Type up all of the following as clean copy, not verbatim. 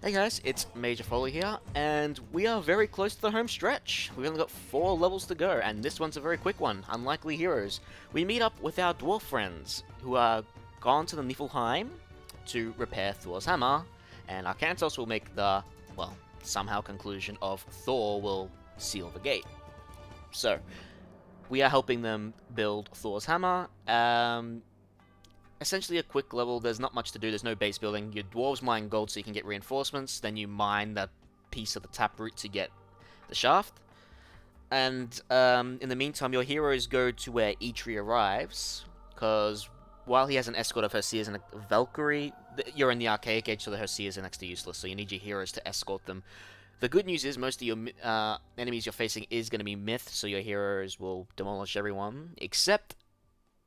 Hey guys, it's Major Foley here, and we are very close to the home stretch. We've only got 4 levels to go, and this one's a very quick one, Unlikely Heroes. We meet up with our dwarf friends, who are gone to the Niflheim to repair Thor's hammer, and Arkantos will make the, well, somehow conclusion of Thor will seal the gate. So, we are helping them build Thor's hammer. Essentially a quick level, there's not much to do, there's no base building. Your dwarves mine gold so you can get reinforcements, then you mine that piece of the taproot to get the shaft. And in the meantime, your heroes go to where Eitri arrives, because while he has an escort of Herseers and a Valkyrie, you're in the Archaic Age, so the Herseers are next to useless, so you need your heroes to escort them. The good news is most of your enemies you're facing is going to be myth, so your heroes will demolish everyone, except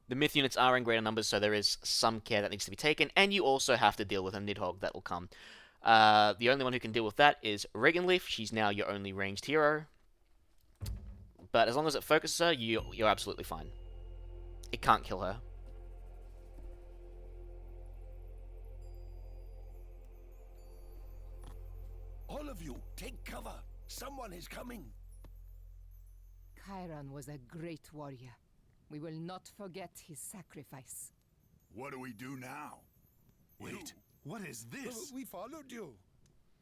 the myth units are in greater numbers, so there is some care that needs to be taken, and you also have to deal with a Nidhogg that will come. The only one who can deal with that is Reginleif. She's now your only ranged hero. But as long as it focuses her, you're absolutely fine. It can't kill her. All of you, take cover. Someone is coming. Chiron was a great warrior. We will not forget his sacrifice. What do we do now? Wait, what is this? We followed you.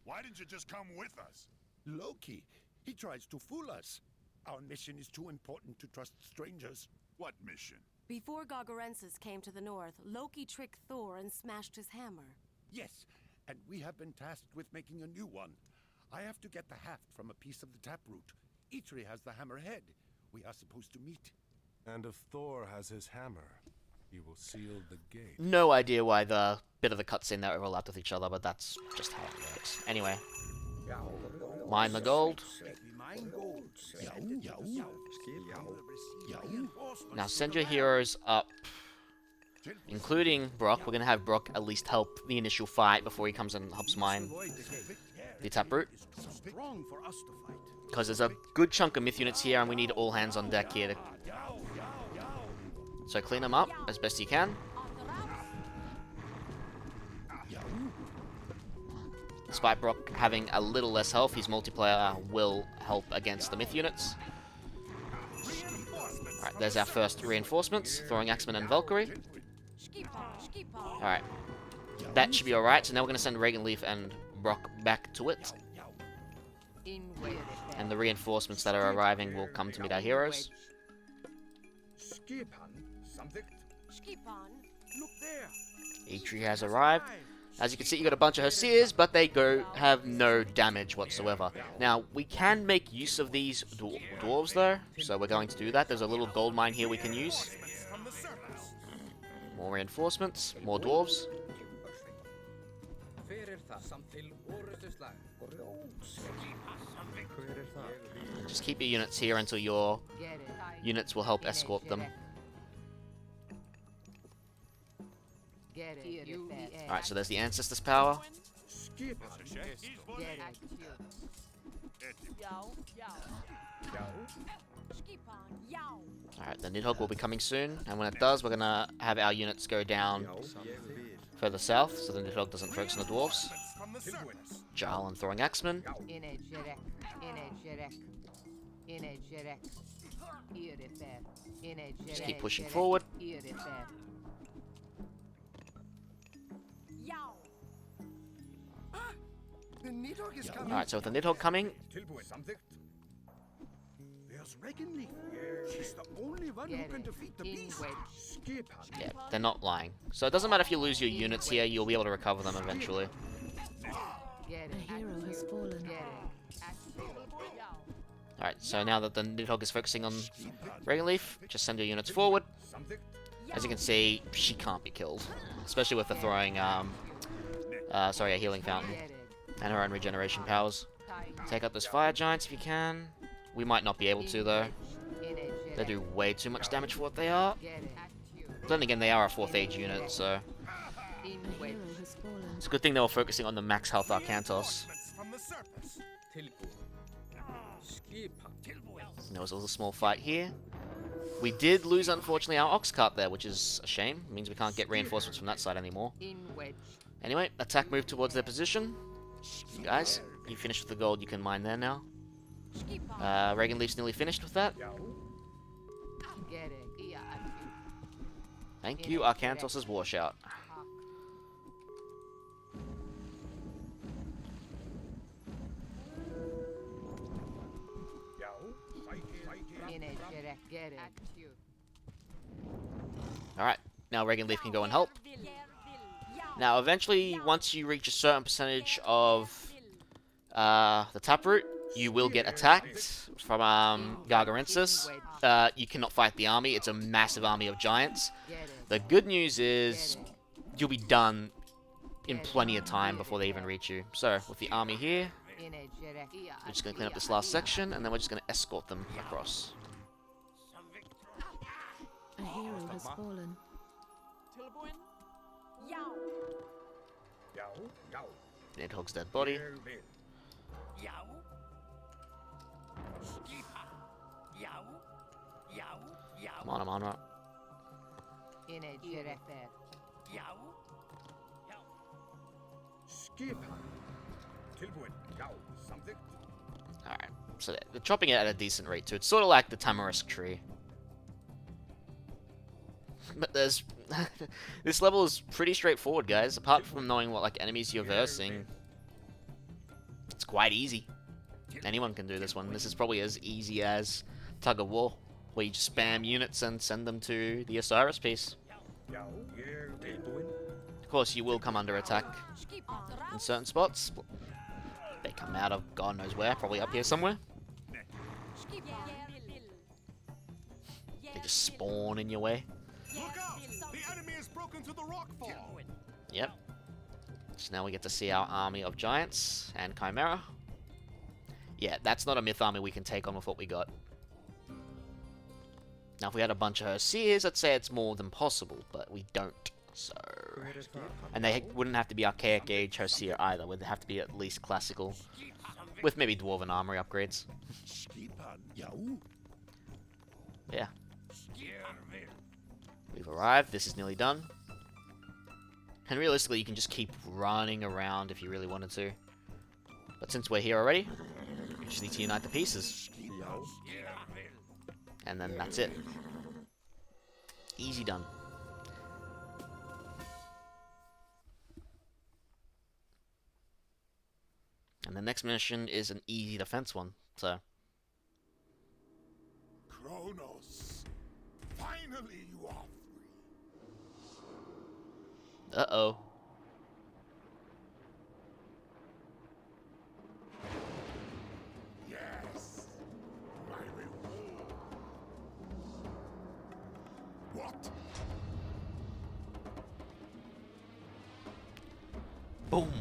Why didn't you just come with us? Loki, he tries to fool us. Our mission is too important to trust strangers. What mission? Before Gargarensis came to the north, Loki tricked Thor and smashed his hammer. Yes, and we have been tasked with making a new one. I have to get the haft from a piece of the taproot. Eitri has the hammer head. We are supposed to meet. And if Thor has his hammer, he will seal the gate. No idea why the bit of the cutscene there overlapped with each other, but that's just how it works. Anyway, mine the gold. Now send your heroes up, including Brokk. We're going to have Brokk at least help the initial fight before he comes and helps mine the taproot. Because there's a good chunk of myth units here, and we need all hands on deck here. So clean them up as best you can. Despite Brokk having a little less health, his multiplayer will help against the myth units. Alright, there's our first reinforcements, throwing axemen and Valkyrie. Alright, that should be alright, so now we're going to send Reginleif and Brokk back to it. And the reinforcements that are arriving will come to meet our heroes. Eitri has arrived. As you can see, you got a bunch of Herseers, but they have no damage whatsoever. Now, we can make use of these dwarves, though, so we're going to do that. There's a little gold mine here we can use. More reinforcements, more dwarves. Just keep your units here until your units will help escort them. Alright, so there's the Ancestor's power. Alright, the Nidhogg will be coming soon, and when it does, we're gonna have our units go down further south, so the Nidhogg doesn't focus on the dwarves. Jarl throwing axemen. Just keep pushing forward. Alright, so with the Nidhogg coming, There's Reginleif. She's the only one who can defeat the beast. yeah, they're not lying. So it doesn't matter if you lose your units here, you'll be able to recover them eventually. A hero has fallen. Alright, so now that the Nidhogg is focusing on Reginleif, just send your units forward. As you can see, she can't be killed. Especially with the throwing, a healing fountain. And her own regeneration powers. Take out those fire giants if you can. We might not be able to, though. They do way too much damage for what they are. But then again, they are a 4th age unit, so it's a good thing they were focusing on the max health Arkantos. There was a little small fight here. We did lose, unfortunately, our ox cart there, which is a shame. It means we can't get reinforcements from that side anymore. Anyway, attack move towards their position. Guys, you finished with the gold you can mine there now. Reginleif's nearly finished with that. Get it. Thank you, Arcantos' war shout. Get it. Alright, now Reginleif can go and help. Now, eventually, once you reach a certain percentage of the taproot, you will get attacked from Gargarensis. You cannot fight the army. It's a massive army of giants. The good news is you'll be done in plenty of time before they even reach you. So, with the army here, we're just going to clean up this last section, and then we're just going to escort them across. A hero has fallen. Nidhogg's dead body. Come on, I'm on right. Alright, so they're chopping it at a decent rate too. It's sort of like the Tamerisk tree. But there's... this level is pretty straightforward, guys. Apart from knowing what like enemies you're versing, it's quite easy. Anyone can do this one. This is probably as easy as Tug of War, where you just spam units and send them to the Osiris piece. Of course, you will come under attack in certain spots. They come out of God knows where, probably up here somewhere. They just spawn in your way. Look out! The enemy has broken through the rockfall. Yep. So now we get to see our army of giants and Chimera. Yeah, that's not a myth army we can take on with what we got. Now, if we had a bunch of Herseers, I'd say it's more than possible, but we don't. So, and they wouldn't have to be archaic age Herseer either. Would have to be at least classical, with maybe dwarven armory upgrades. Yeah. We've arrived. This is nearly done. And realistically, you can just keep running around if you really wanted to. But since we're here already, we just need to unite the pieces. And then that's it. Easy done. And the next mission is an easy defense one, so... Kronos, finally you are free. Uh-oh. Yes, my reward. What? Boom.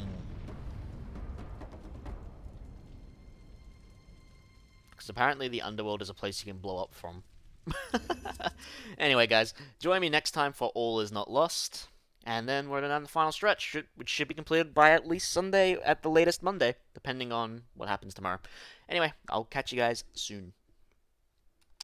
Because apparently the underworld is a place you can blow up from. Anyway, guys, join me next time for All Is Not Lost. And then we're on the final stretch, which should be completed by at least Sunday, at the latest Monday, depending on what happens tomorrow. Anyway, I'll catch you guys soon.